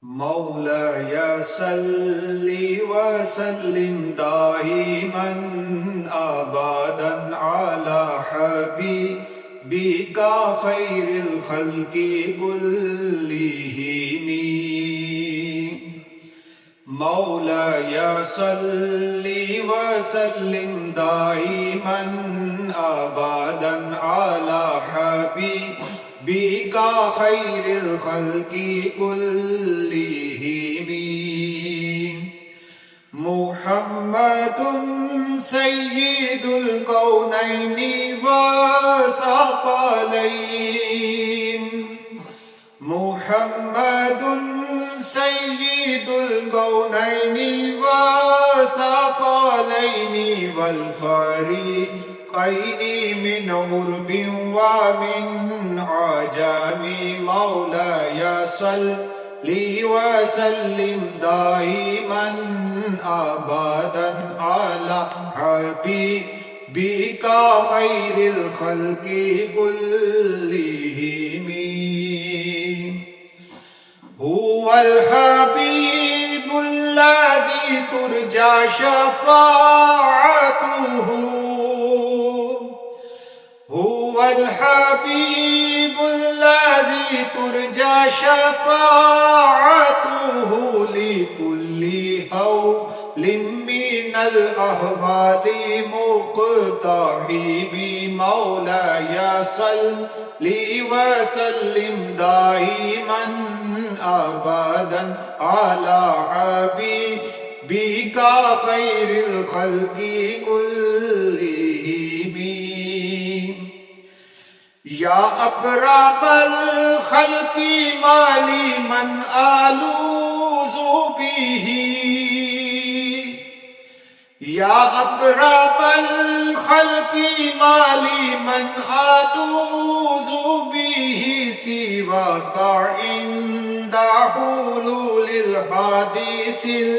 मौलाया सल्ली वसल्लिम दाइमन अबदन अला हबीबिका खैरिल खल्क़ि कुल्लिहिम। मौलाया सल्ली वसल्लिम दाइमन अबदन अला हबीबिका खैरिल खल्क़ि कुल्लिहिम। मुहम्मदुन सय्यिदुल कौनैनि व सकलैन। मुहम्मदुन सय्यिदुल कौनैनि व सकलैनि वल फरीक़ैनि मिन उर्बिन व मिन अजमी। मौलाया सल्ली वसल्लिम दाइमन अबदन अला हबीबिका खैरिल खल्क़ि कुल्लिहिम। हुवल हबीबुल्लज़ी तुरजा शफ़ाअतुहु। हुवल हबीबुल्लज़ी तुरजा शफ़ाअतुहु लिकुल्लि हौलिम मिनल अहवालि मुक़तहिम। मौलाया सल्ली वसल्लिम दाइमन अबदन अला हबीबिका खैरिल खल्क़ि कुल्लिहिम। या अक़रबल खल्क़ि माली मन आलूज़ु बिही। या अक़रबल खल्क़ि माली मन आलूज़ु बिही सिवाका इंदा हुलूलिल हादिसिल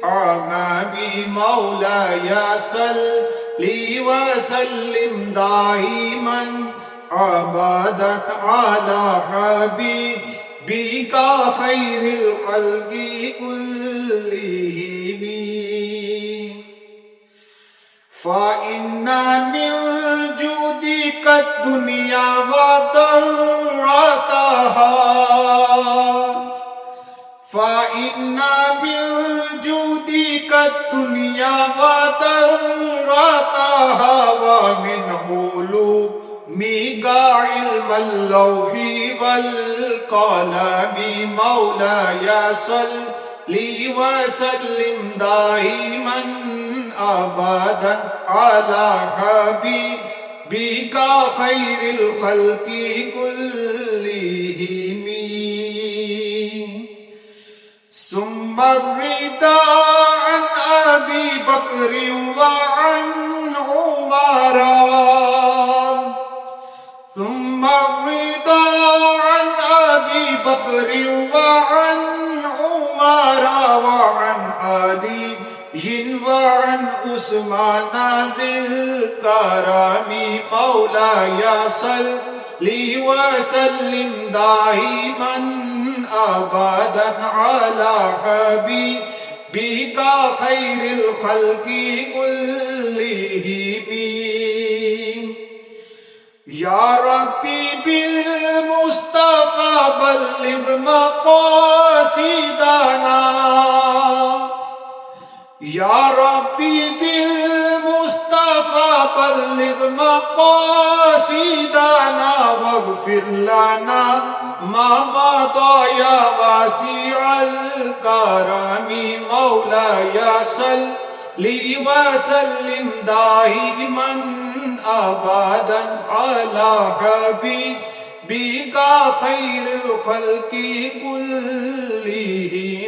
अमामी। मौलाया सल्ली वसल्लिम दाइमन अबदन अला हबीबिका खैरिल खल्क़ि कुल्लिहिम। फ़इन्ना मिन जूदिका दुनिया व दर्रतहा। फ़इन्ना मिन जूदिका दुनिया व दर्रतहा व मिन उलूमिका इल्मल लौहि वल क़लम। मौलाया सल्ली वसल्लिम दाइमन अबदन अला हबीबिका खैरिल खल्क़ि कुल्लिहिम। सुम्मा रिदा अन अबी बकर व अन उमरा। सुम्मा रिदा अन अबी बकर व अन उमरा व अन अली व अन उस्मान ज़िल करमी। मौलाया सल्ली वसल्लिम दाइमन अबदन अला हबीबिका खैरिल खल्क़ि कुल्लिहिम। या रब्बी बिल मुस्तफ़ा बल्लिग़ मक़ासिदना। या रब्बी बिल मुस्तफ़ा बल्लिग़ मक़ासिदना वग़फ़िर लना मा मदा या वासिअल करमी। मौलाया सल्ली वसल्लिम दाइमन अबदन अला हबीबिका खैरिल खल्क़ि कुल्लिहिम।